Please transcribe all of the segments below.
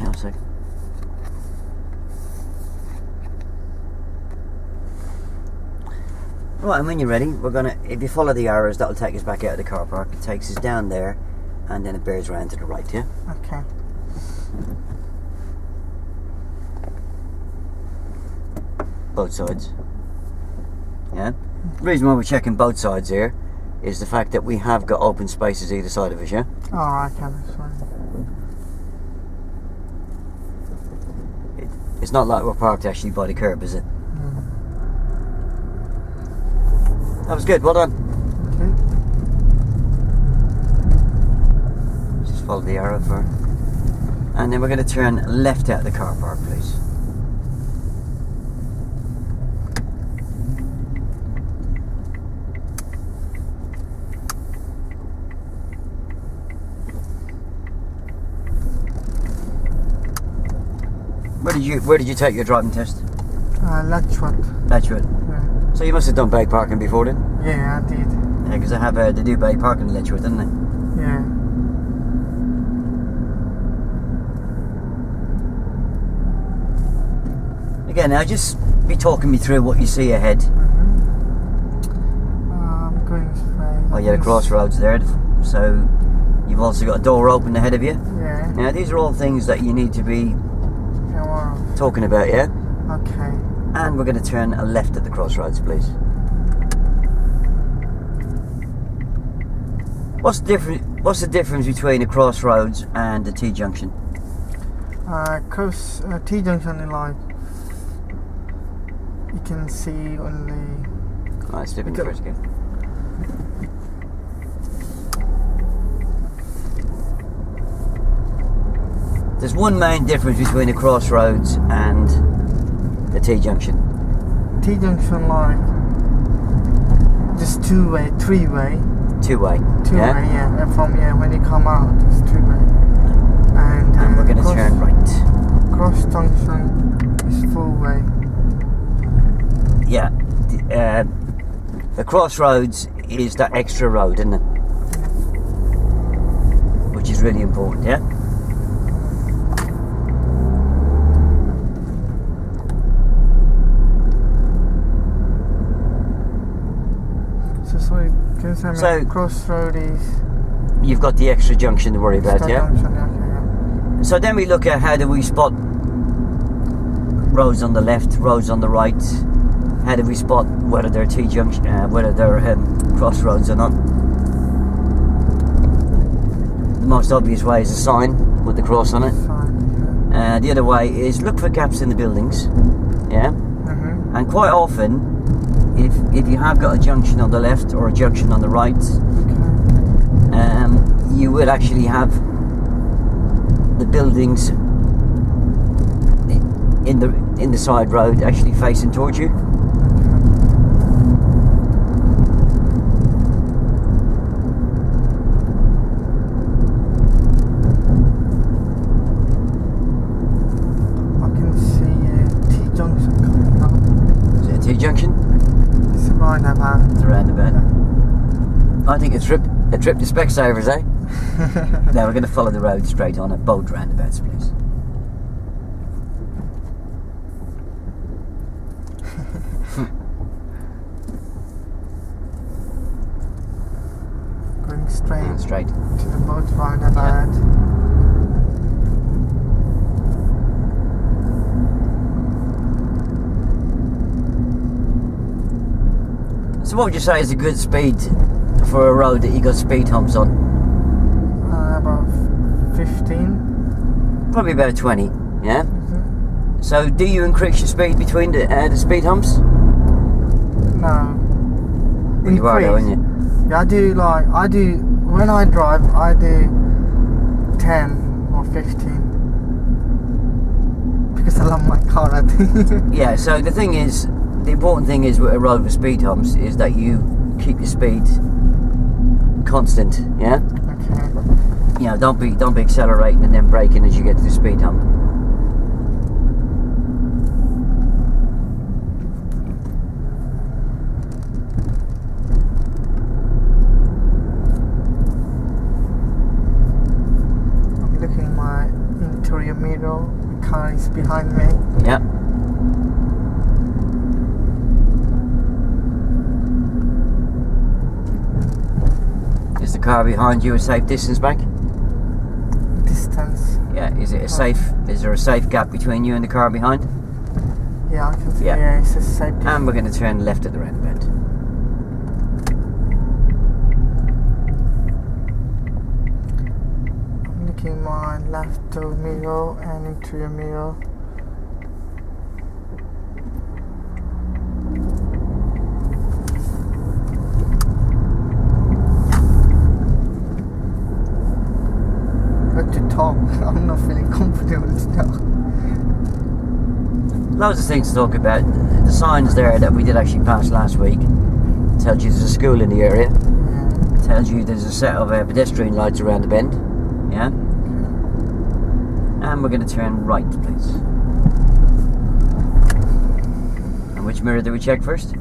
Hang on a sec. Right, and when you're ready, we're gonna, if you follow the arrows, that'll take us back out of the car park. It takes us down there, and then it bears around to the right, yeah? Okay. Both sides. Yeah? The reason why we're checking both sides here is the fact that we have got open spaces either side of us, yeah? Alright, okay, that's fine. It's not like we're parked actually by the curb, is it? That was good, well done. Okay. Just follow the arrow for, and then we're going to turn left out of the car park, please. Where did you take your driving test? Letchworth. Letchworth. Yeah. So you must have done bay parking before then? Yeah, I did. Yeah, because they do bay parking in Letchworth, don't they? Yeah. Again, now just be talking me through what you see ahead. I'm going straight. Oh, yeah, the crossroads there. So you've also got a door open ahead of you. Yeah. Now these are all things that you need to be talking about, yeah? Okay. And we're going to turn left at the crossroads, please. What's the difference between a crossroads and a T-junction? T-junction is like you can see only. Alright, step in first again. There's one main difference between a crossroads and the T-junction. T-junction like just two-way, three-way. Two-way. Two-way, yeah. And from when you come out, it's two-way. And we're going to turn right. Cross junction is four-way. Yeah. The crossroads is that extra road, isn't it? Which is really important, yeah? So crossroad is. You've got the extra junction to worry about, yeah? Junction, okay, yeah. So then we look at how do we spot roads on the left, roads on the right. How do we spot whether they're T-junction, whether they're crossroads or not? The most obvious way is a sign with the cross on it. Sign, yeah. The other way is look for gaps in the buildings, yeah? Mm-hmm. And quite often, if you have got a junction on the left or a junction on the right, you will actually have the buildings in the side road actually facing towards you. I can see a T-junction coming up. Is it a T-junction? It's a roundabout. It's a roundabout. I think it's a trip to Specsavers, eh? Now we're going to follow the road straight on at both roundabouts, please. Going straight. Straight. To the boat roundabout. Yeah. So what would you say is a good speed for a road that you got speed humps on? About 15. Probably about 20, yeah? Mm-hmm. So do you increase your speed between the speed humps? No. Well, you are though, aren't you? Yeah, I do, when I drive, I do 10 or 15. Because I love my car, I think. Yeah, so the thing is, the important thing is with a road with speed humps is that you keep your speed constant, yeah? Okay. You know, don't be accelerating and then braking as you get to the speed hump. I'm looking at my interior your mirror. The car is behind me. Yeah. Is the car behind you a safe distance back? Distance. Yeah. Is it a safe? Is there a safe gap between you and the car behind? Yeah, I can see. Yeah. Yeah, it's a safe distance. And we're going to turn left at the roundabout. I'm looking my left door mirror and into your mirror. But to talk, I'm not feeling comfortable to talk. Loads of things to talk about. The signs there that we did actually pass last week tells you there's a school in the area. Yeah. Tells you there's a set of pedestrian lights around the bend. Yeah. And we're going to turn right, please. And which mirror do we check first?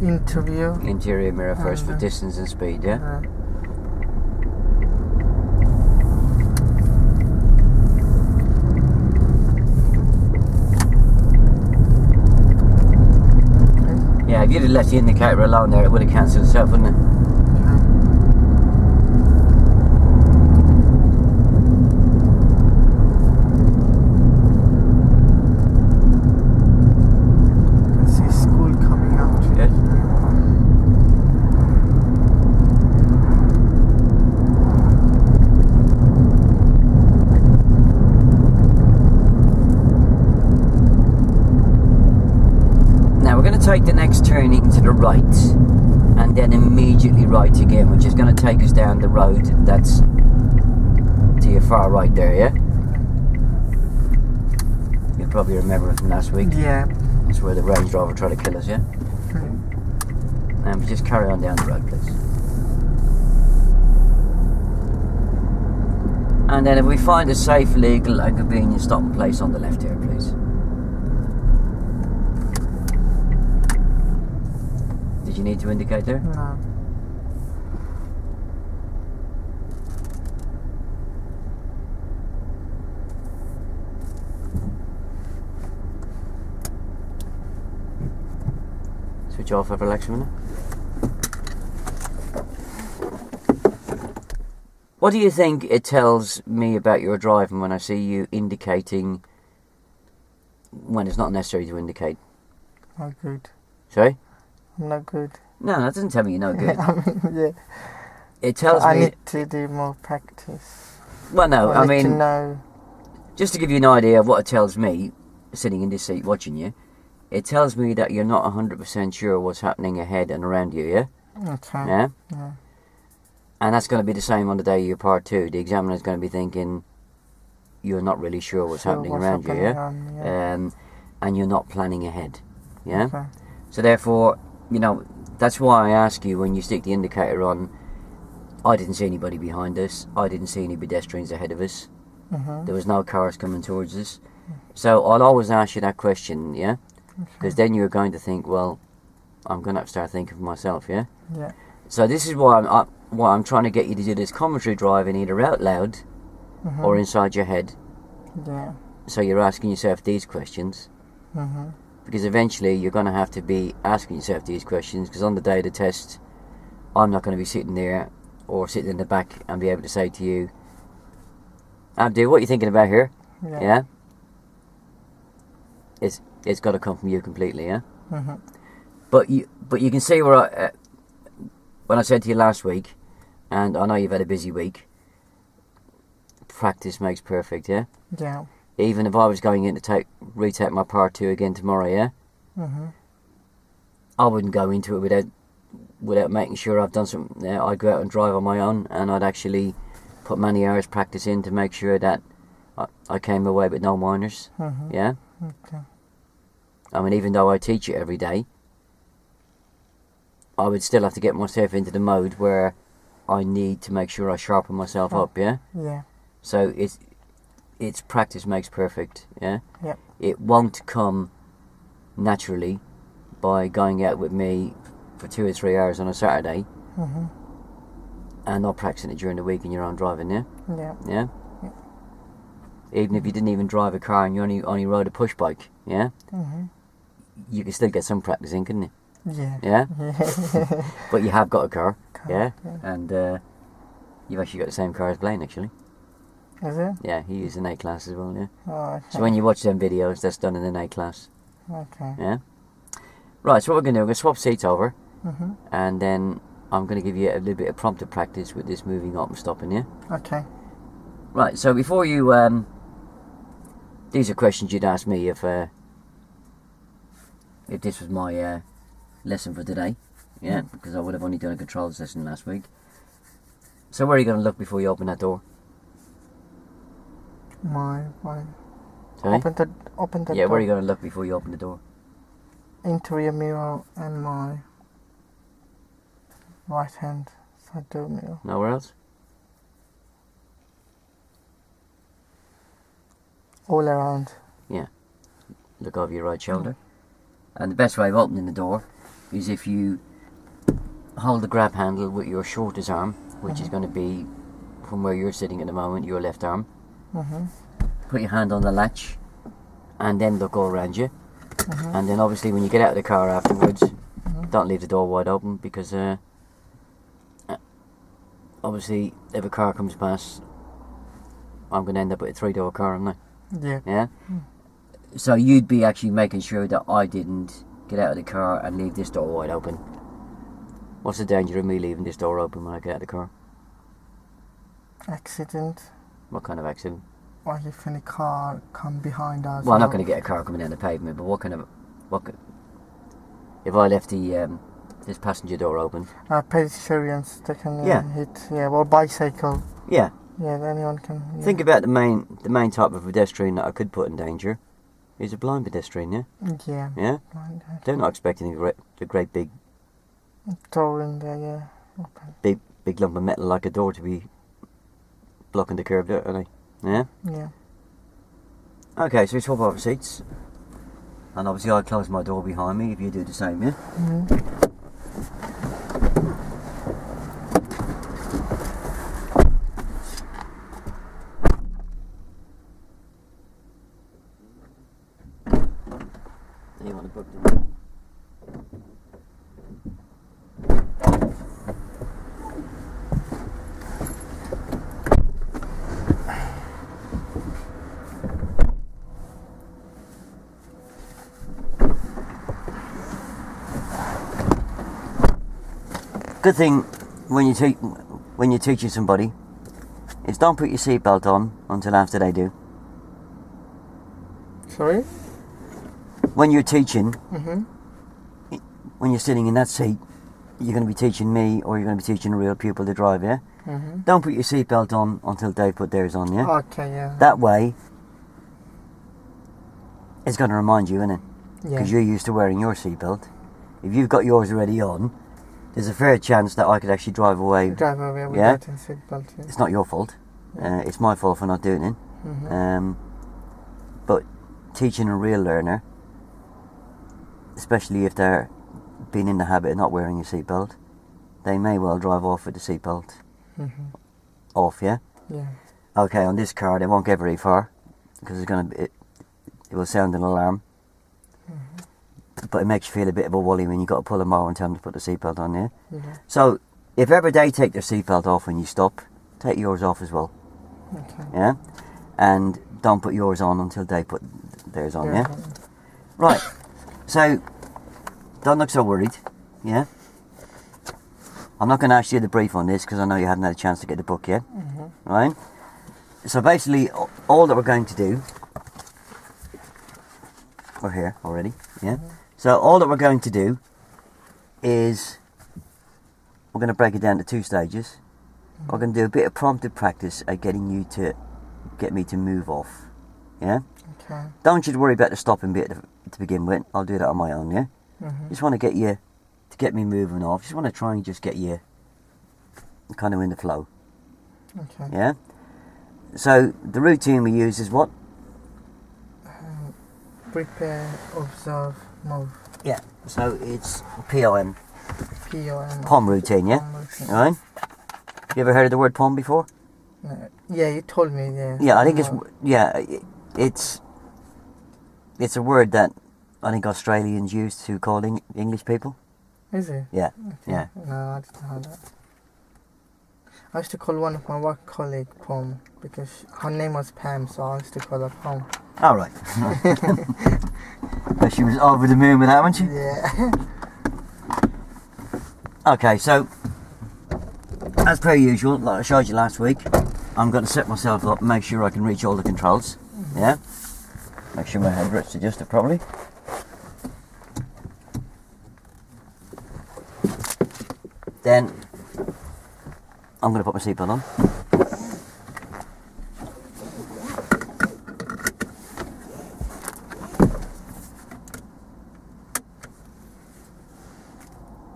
Interview. Interior mirror first for distance and speed. Yeah. Yeah, if you'd have left the indicator alone there, it would have cancelled itself, wouldn't it? I can see school coming out. Good. Now we're going to take the next turning to the right and then immediately right again, which is going to take us down the road that's to your far right there, yeah? You'll probably remember it from last week. Yeah. That's where the Range Rover tried to kill us, yeah? And just carry on down the road, please. And then if we find a safe, legal and convenient stopping place on the left here, please. Did you need to indicate there? No. Switch off for relax a minute. What do you think it tells me about your driving when I see you indicating when it's not necessary to indicate? Not good. Sorry? I'm not good. No, that doesn't tell me you're not good. I mean, yeah. It tells I me... need to do more practice. Well, no, I need to mean... know. Just to give you an idea of what it tells me, sitting in this seat watching you, it tells me that you're not 100% sure what's happening ahead and around you, yeah? Okay. Yeah? Yeah. And that's going to be the same on the day of your part two. The examiner's going to be thinking you're not really sure what's happening around you, yeah? And you're not planning ahead, yeah? Okay. So therefore, you know, that's why I ask you when you stick the indicator on, I didn't see anybody behind us. I didn't see any pedestrians ahead of us. There was no cars coming towards us. So I'll always ask you that question, yeah? Because then you're going to think, well, I'm going to have to start thinking for myself, yeah? Yeah. So this is why I'm trying to get you to do this commentary driving either out loud or inside your head. Yeah. So you're asking yourself these questions. Because eventually you're going to have to be asking yourself these questions, because on the day of the test, I'm not going to be sitting there or sitting in the back and be able to say to you, Abdi, what are you thinking about here? Yeah? It's got to come from you completely, yeah? But you can see where when I said to you last week, and I know you've had a busy week, practice makes perfect, yeah? Yeah. Even if I was going in to retake my part two again tomorrow, yeah? I wouldn't go into it without making sure I've done something. I'd go out and drive on my own, and I'd actually put many hours practice in to make sure that I came away with no minors, yeah? Okay. I mean, even though I teach it every day, I would still have to get myself into the mode where I need to make sure I sharpen myself up, yeah? Yeah. So it's practice makes perfect, yeah? Yep. It won't come naturally by going out with me for 2 or 3 hours on a Saturday and not practicing it during the week in your own driving, yeah? Yeah. Yeah? even if you didn't even drive a car and you only rode a push bike, yeah, you could still get some practice in, couldn't you? Yeah. Yeah. But you have got a car, yeah, and you've actually got the same car as Blaine, actually. Is it? Yeah, he is an A class as well, yeah. Oh, okay. So when you watch them videos, that's done in an A class. Okay. Yeah. Right. So what we're gonna do, we're gonna swap seats over, Mm-hmm. and then I'm gonna give you a little bit of prompted practice with this moving up and stopping, yeah. Okay. Right. So before you, these are questions you'd ask me if this was my lesson for today, yeah, because I would have only done a controls lesson last week. So where are you going to look before you open that door? My. Sorry? Open the Yeah, door. where are you going to look before you open the door? Interior mirror and my right hand side door mirror. Nowhere else? All around. Look over your right shoulder. And the best way of opening the door is if you hold the grab handle with your shortest arm, which is going to be from where you're sitting at the moment, your left arm. Put your hand on the latch and then look all around you. And then obviously when you get out of the car afterwards, don't leave the door wide open, because obviously if a car comes past, I'm going to end up with a 3-door car, am I? Yeah. Yeah? So you'd be actually making sure that I didn't get out of the car and leave this door wide open. What's the danger of me leaving this door open when I get out of the car? Accident. What kind of accident? Or if any car come behind us. Well, I'm not going to get a car coming down the pavement, but if I left this passenger door open? Pedestrians, they can hit. Yeah, or bicycle. Yeah. Yeah, anyone can. Yeah. Think about the main type of pedestrian that I could put in danger is a blind pedestrian, yeah? Yeah. Yeah? They're not expecting a great big Door in there, yeah. Open. big lump of metal like a door to be blocking the curb, are they? Yeah? Yeah. Okay, so we swap over seats. And obviously I close my door behind me if you do the same, yeah? You want to book them? Good thing when you're teaching somebody is don't put your seatbelt on until after they do. Sorry? When you're teaching, when you're sitting in that seat, you're going to be teaching me or you're going to be teaching a real pupil to drive, yeah? Don't put your seatbelt on until they put theirs on, yeah? Okay, yeah. That way, it's going to remind you, innit? Yeah. Because you're used to wearing your seatbelt. If you've got yours already on, there's a fair chance that I could actually drive away. Drive away Yeah? without a seatbelt, yeah. It's not your fault. Yeah. It's my fault for not doing it. But teaching a real learner, especially if they're been in the habit of not wearing a seatbelt, they may well drive off with the seatbelt off, yeah? Yeah. Okay, on this car they won't get very far because it will sound an alarm. But it makes you feel a bit of a wally when you've got to pull them over and tell them to put the seatbelt on, yeah? So, if ever they take their seatbelt off when you stop, take yours off as well. Okay. Yeah? And don't put yours on until they put theirs on, yeah? Right. So, don't look so worried, yeah? I'm not going to ask you the brief on this because I know you haven't had a chance to get the book yet. Right? So basically, all that we're going to do, we're here already, yeah? So all that we're going to do is, we're going to break it down to 2 stages. We're going to do a bit of prompted practice at getting you to get me to move off, yeah? Okay. Don't you worry about the stopping bit to begin with. I'll do that on my own, yeah? Just want to get you, to get me moving off. Just want to try and just get you kind of in the flow. Okay. Yeah? So, the routine we use is what? Prepare, observe, move. Yeah. So, it's POM. POM. POM routine, yeah? POM routine. Alright? You ever heard of the word POM before? No. Yeah, you told me. Yeah. Yeah, I think it's a word that I think Australians use to call English people. Is it? Yeah, Okay. yeah. No, I didn't know that. I used to call one of my work colleague Pom because her name was Pam, so I used to call her Pom. All right. But she was over the moon with that, wasn't she? Yeah. Okay, so as per usual, like I showed you last week, I'm going to set myself up and make sure I can reach all the controls. Yeah. Make sure my headrest's adjusted properly. Then I'm going to put my seatbelt on.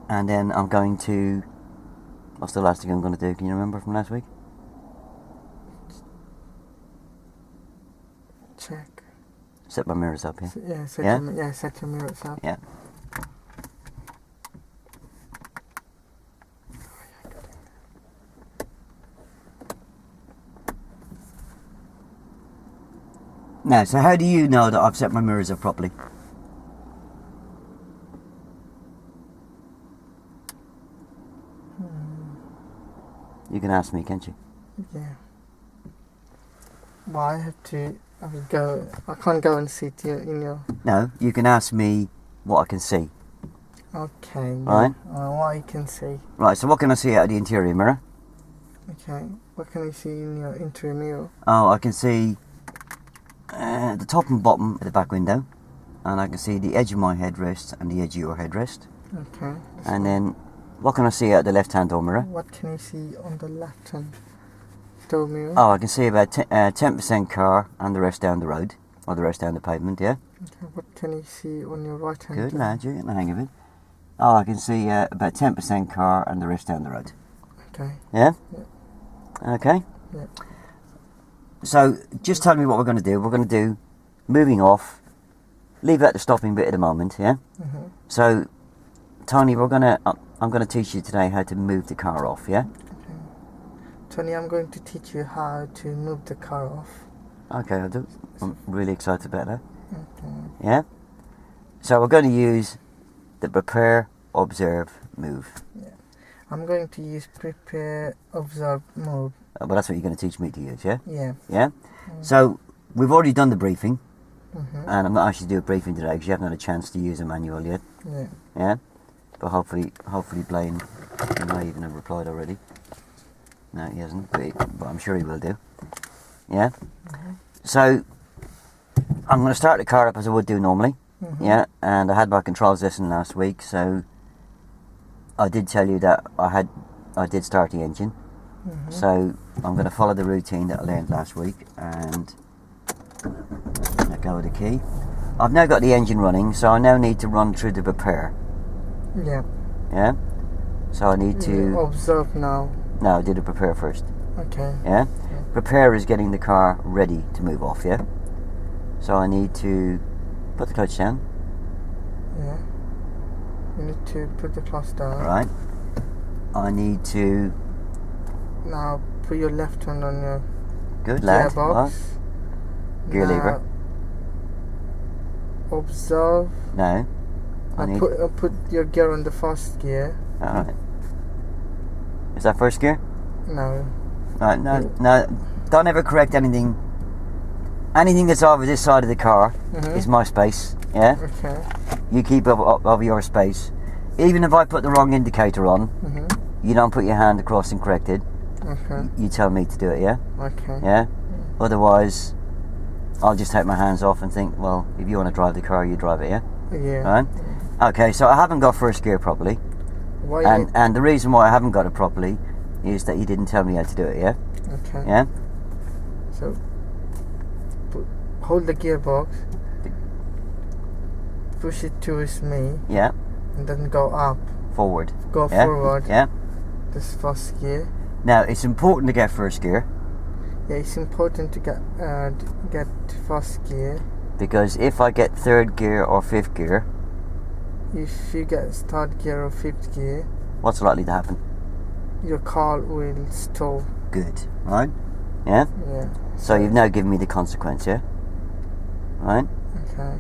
And then I'm going to... What's the last thing I'm going to do? Can you remember from last week? Check. Set my mirrors up, yeah? Yeah, set your mirrors up. Yeah. Now, so how do you know that I've set my mirrors up properly? You can ask me, can't you? Yeah. Well, I can't go and sit in your... No, you can ask me what I can see. Okay. Yeah. Right. What you can see. Right, so what can I see out of the interior mirror? Okay. What can you see in your interior mirror? Oh, I can see the top and bottom of the back window. And I can see the edge of my headrest and the edge of your headrest. Okay. And then, what can I see out of the left-hand door mirror? What can you see on the left-hand door mirror? Oh, I can see about 10% car and the rest down the road. Or the rest down the pavement, yeah? Okay. What can you see on your right-hand door? Good lad, you're getting the hang of it. Oh, I can see about 10% car and the rest down the road. Okay. Yeah? Yeah. Okay. Yeah. So, just tell me what we're going to do. We're going to do moving off. Leave out the stopping bit at the moment, yeah? Mm-hmm. So, Tony, I'm going to teach you today how to move the car off, yeah? Okay. Tony, I'm going to teach you how to move the car off. Okay, I'll do. I'm really excited about that. Okay. Yeah? So, we're going to use the prepare, observe, move. Yeah. I'm going to use prepare, observe, move. Well, that's what you're going to teach me to use, yeah? Yeah. Yeah? So, we've already done the briefing. Mm-hmm. And I'm not actually doing a briefing today because you haven't had a chance to use a manual yet. Yeah. Yeah? But hopefully Blaine, he may even have replied already. No, he hasn't, but I'm sure he will do. Yeah? Mm-hmm. So, I'm going to start the car up as I would do normally. Mm-hmm. Yeah? And I had my controls lesson last week, so I did tell you that I did start the engine. Mm-hmm. So, I'm going to follow the routine that I learned last week and let go of the key. I've now got the engine running, so I now need to run through the prepare. Yeah. Yeah? So I need to... Observe now. No, I did the prepare first. Okay. Yeah? Prepare is getting the car ready to move off, yeah? So I need to put the clutch down. Yeah. You need to put the clutch down. Right. I need to... Now put your left hand on your Good lad. gearbox. Gear Now, lever. Observe. No. I need... Put your gear on the first gear. Alright. Is that first gear? No. No. Don't ever correct anything. Anything that's over this side of the car Mm-hmm. is my space. Yeah? Okay. You keep over your space. Even if I put the wrong indicator on, Mm-hmm. you don't put your hand across and correct it. Okay. You tell me to do it, yeah? Okay. Yeah? Otherwise, I'll just take my hands off and think, well, if you want to drive the car, you drive it, yeah? Yeah. Right? Okay, so I haven't got first gear properly. Why? And the reason why I haven't got it properly is that you didn't tell me how to do it, yeah? Okay. Yeah? So, hold the gearbox. Push it towards me. Yeah? And then go up. Forward. Go Yeah? forward. Yeah? This first gear. Now, it's important to get first gear Yeah, it's important to get first gear. because if I get third gear or fifth gear, If you get third gear or fifth gear, what's likely to happen? your car will stall. Good, right? Yeah? Yeah. So you've now given me the consequence, yeah? Right? Okay.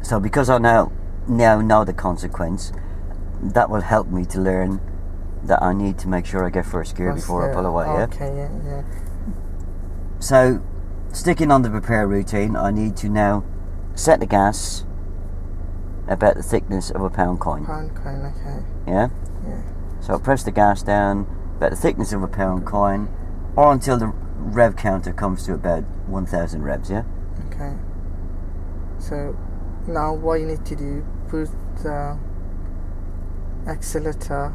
So because I now know the consequence, that will help me to learn that I need to make sure I get first gear before I pull away, yeah? Okay, yeah. So, sticking on the repair routine, I need to now set the gas about the thickness of a pound coin. Pound coin, okay. Yeah? Yeah. So I press the gas down about the thickness of a pound coin, or until the rev counter comes to about 1,000 revs, yeah? Okay. So now what you need to do, put the accelerator,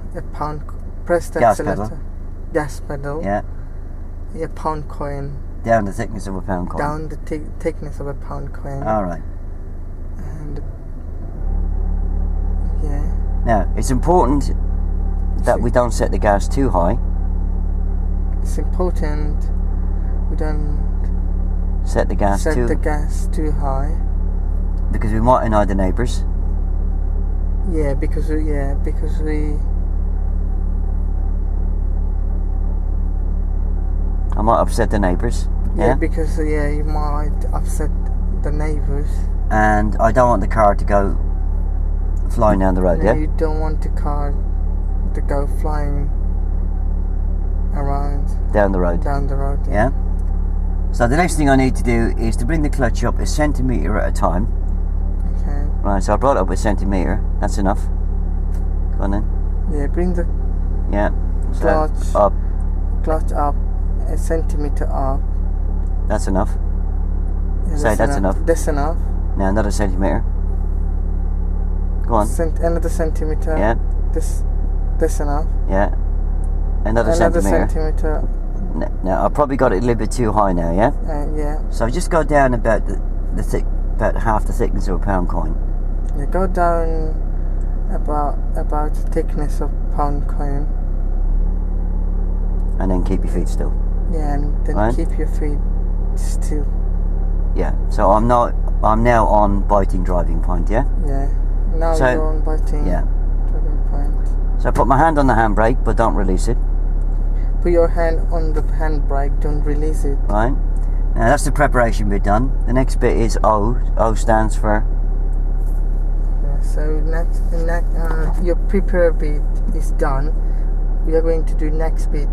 press the Gas accelerator, pedal. gas pedal, Yeah. a pound coin, Down the thickness of a pound coin. down the thickness of a pound coin. Alright. And yeah. Now, it's important that we don't set the gas too high. It's important we don't Set the gas set the gas too high. because we might annoy the neighbours. Yeah, because we I might upset the neighbours. Yeah? because you might upset the neighbours. And I don't want the car to go flying down the road, No, yeah? you don't want the car to go flying around Down the road. Yeah. So the next thing I need to do is to bring the clutch up a centimetre at a time. Okay. Right, so I brought it up a centimetre. That's enough. Go on then. Yeah, bring the Yeah. So Clutch. up. clutch up a centimetre up. That's enough. Yeah, Say that's enough. That's enough. Now another centimetre. Go on. Another centimetre. Yeah. That's enough. Yeah. Another centimetre. centimetre. Now I probably got it a little bit too high now, yeah? Yeah. So just go down about about half the thickness of a pound coin. You go down about the thickness of pound coin. And then keep your feet still. Yeah, and then Right. keep your feet still. Yeah. So I'm now on biting driving point, yeah? Yeah. Now So- you're on biting. Yeah. Driving point. So I put my hand on the handbrake, but don't release it. Put your hand on the handbrake. Don't release it. Right? Now that's the preparation bit done. The next bit is O. O stands for... Yeah, so your prepare bit is done. We are going to do next bit.